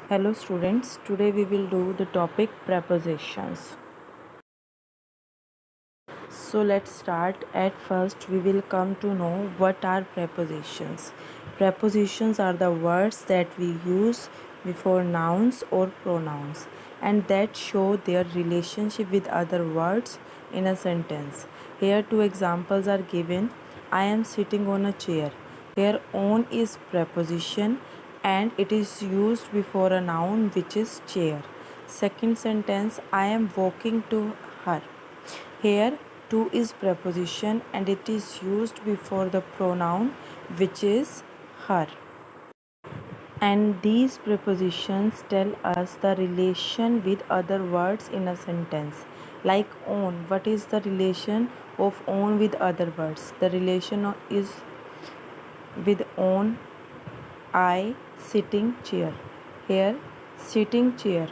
Hello students, today we will do the topic prepositions. So let's start. At first we will come to know what are prepositions. Prepositions are the words that we use before nouns or pronouns and that show their relationship with other words in a sentence. Here two examples are given. I am sitting on a chair. Here on is preposition and it is used before a noun which is chair. Second sentence, I am walking to her. Here to is preposition and it is used before the pronoun which is her. And these prepositions tell us the relation with other words in a sentence. Like on, what is the relation of on with other words? The relation is with on, I, sitting chair. Here, sitting chair.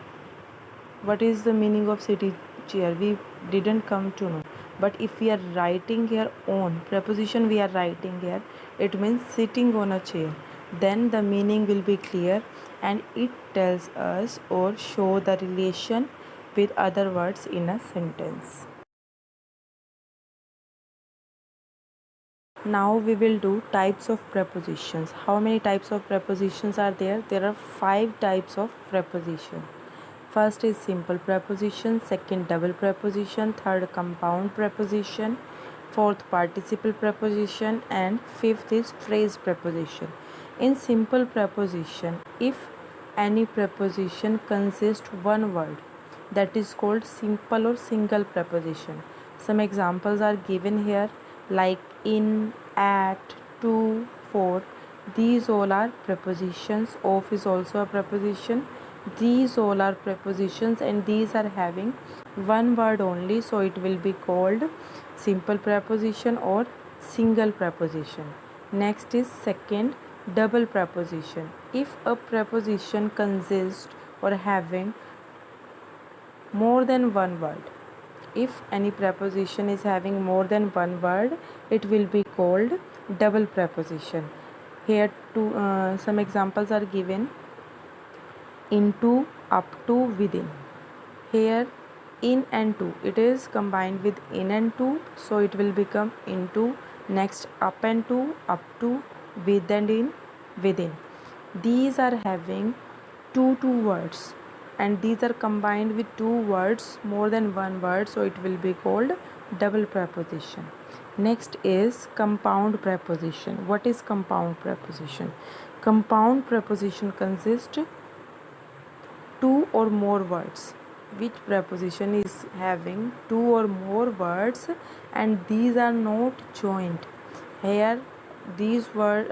What is the meaning of sitting chair? We didn't come to know. But if we are writing here on, preposition we are writing here, it means sitting on a chair. Then the meaning will be clear and it tells us or show the relation with other words in a sentence. Now we will do types of prepositions. How many types of prepositions are there? There are 5 types of preposition. First is simple preposition, second double preposition, third compound preposition, fourth participle preposition, and fifth is phrase preposition. In simple preposition, if any preposition consists one word, that is called simple or single preposition. Some examples are given here like in, at, to, for. These all are prepositions. Of is also a preposition. These all are prepositions and these are having one word only, so it will be called simple preposition or single preposition. Next is second double preposition. If a preposition consists or having more than one word, if any preposition is having more than one word, it will be called double preposition. Here some examples are given: into, up to, within. Here in and to, it is combined with in and to, so it will become into. Next up and to, up to, with and in, within. These are having two words and these are combined with two words, more than one word, so it will be called double preposition. Next is compound preposition. What is compound preposition? Compound preposition consists two or more words. Which preposition is having two or more words and these are not joined? Here these words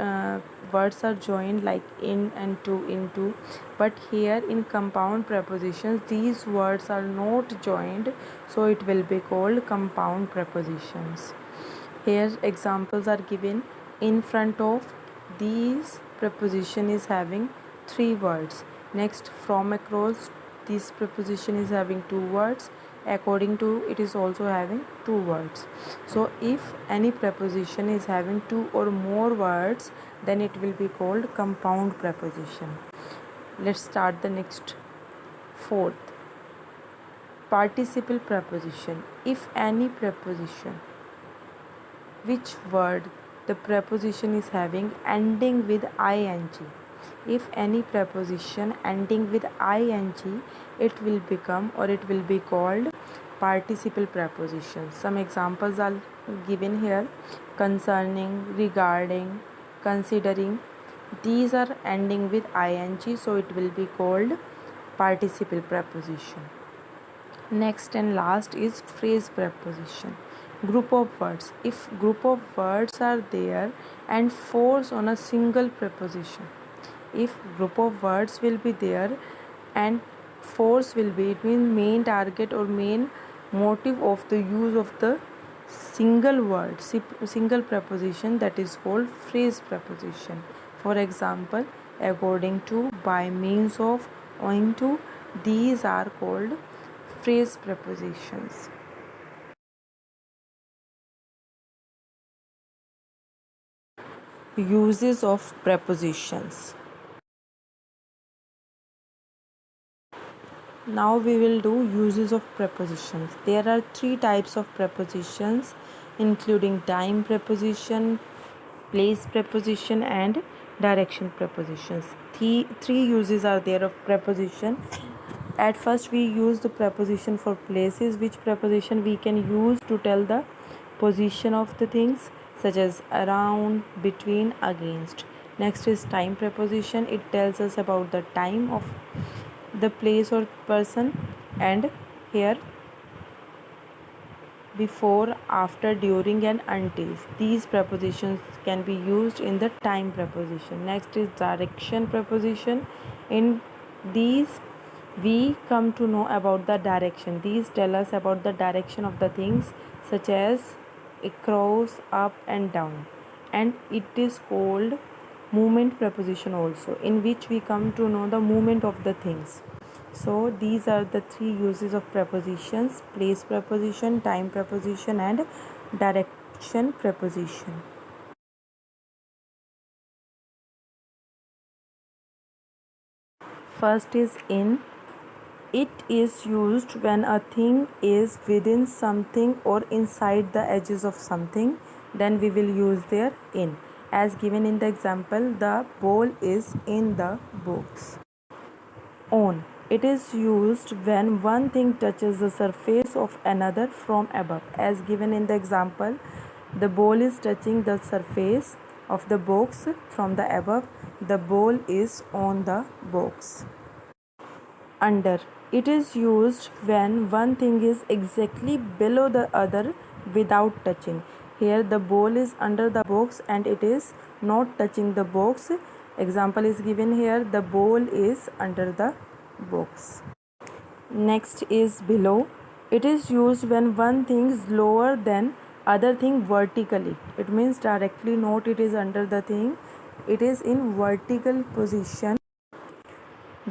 are joined like in and to, into, but here in compound prepositions these words are not joined, so it will be called compound prepositions. Here examples are given: in front of. These preposition is having three words. Next, from across. This preposition is having two words. According to, it is also having two words. So if any preposition is having two or more words, then it will be called compound preposition. Let's start the next. Fourth, participle preposition. If any preposition, which word the preposition is having ending with ing. If any preposition ending with ing, it will become or it will be called participle preposition. Some examples are given here: concerning, regarding, considering. These are ending with ing, so it will be called participle preposition. Next and last is phrase preposition. Group of words. If group of words are there and force on a single preposition, if group of words will be there and force will be, it means main target or main motive of the use of the single word, single preposition, that is called phrase preposition. For example, according to, by means of, owing to. These are called phrase prepositions. Uses of prepositions. Now we will do uses of prepositions. There are three types of prepositions, including time preposition, place preposition, and direction prepositions. Three uses are there of preposition. At first we use the preposition for places, which preposition we can use to tell the position of the things, such as around, between, against. Next is time preposition. It tells us about the time of the place or person, and here before, after, during, and until. These prepositions can be used in the time preposition. Next is direction preposition. In these we come to know about the direction. These tell us about the direction of the things, such as across, up, and down. And it is called movement preposition also, in which we come to know the movement of the things. So these are the three uses of prepositions: place preposition, time preposition, and direction preposition. First is in. It is used when a thing is within something or inside the edges of something. Then we will use there in. As given in the example, the ball is in the box. On. It is used when one thing touches the surface of another from above. As given in the example, the ball is touching the surface of the box from the above. The ball is on the box. Under. It is used when one thing is exactly below the other without touching. Here the ball is under the box and it is not touching the box. Example is given here. The ball is under the box. Next is below. It is used when one thing is lower than other thing vertically. It means directly not it is under the thing. It is in vertical position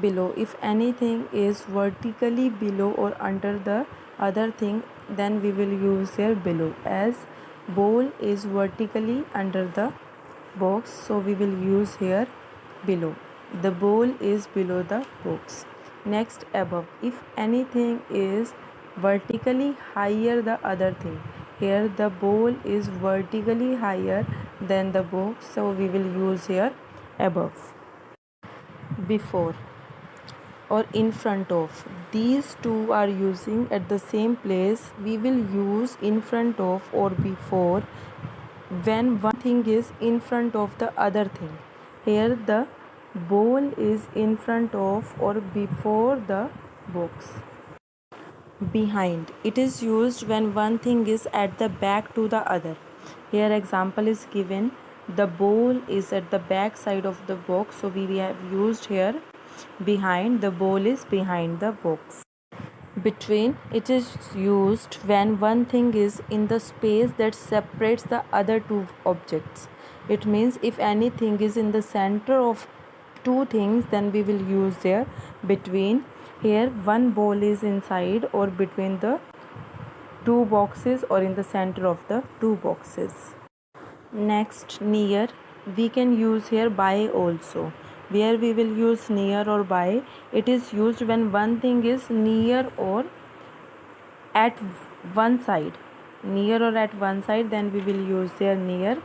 below. If anything is vertically below or under the other thing, then we will use here below. As ball is vertically under the box, so we will use here below. The ball is below the box. Next, above. If anything is vertically higher the other thing, here the ball is vertically higher than the box, so we will use here above. Before or in front of. These two are using at the same place. We will use in front of or before when one thing is in front of the other thing. Here the ball is in front of or before the box. Behind. It is used when one thing is at the back to the other. Here example is given. The ball is at the back side of the box, so we have used here behind. The ball is behind the box. Between. It is used when one thing is in the space that separates the other two objects. It means if anything is in the center of two things, then we will use there between. Here one ball is inside or between the two boxes or in the center of the two boxes. Next, near. We can use here by also. Where we will use near or by, it is used when one thing is near or at one side. Near or at one side, then we will use there near,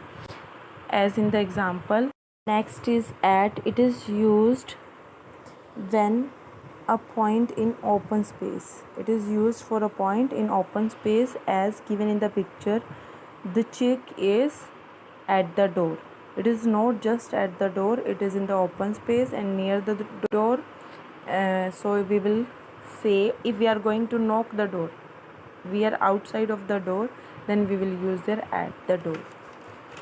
as in the example. Next is at. It is used when a point in open space. It is used for a point in open space, as given in the picture. The chick is at the door. It is not just at the door, it is in the open space and near the door. So we will say, if we are going to knock the door, we are outside of the door, then we will use there at the door.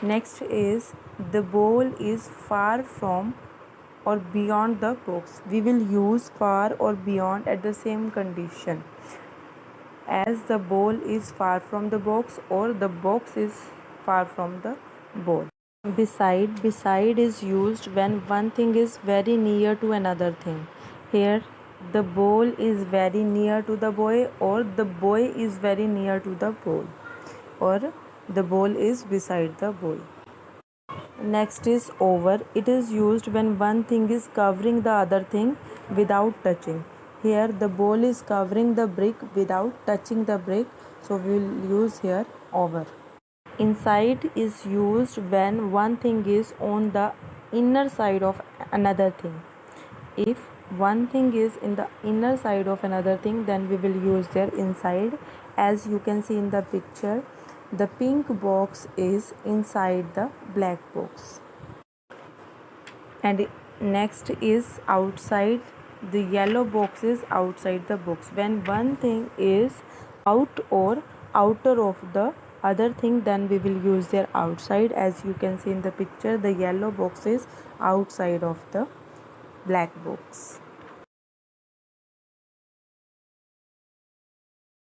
Next is the ball is far from or beyond the box. We will use far or beyond at the same condition, as the ball is far from the box or the box is far from the ball. Beside. Beside is used when one thing is very near to another thing. Here the ball is very near to the boy, or the boy is very near to the ball, or the ball is beside the boy. Next is over. It is used when one thing is covering the other thing without touching. here the ball is covering the brick without touching the brick, so we will use here over. Inside is used when one thing is on the inner side of another thing. If one thing is in the inner side of another thing, then we will use their inside. As you can see in the picture, the pink box is inside the black box. And next is outside. The yellow box is outside the box. When one thing is out or outer of the other thing, then we will use their outside. As you can see in the picture, the yellow box is outside of the black box.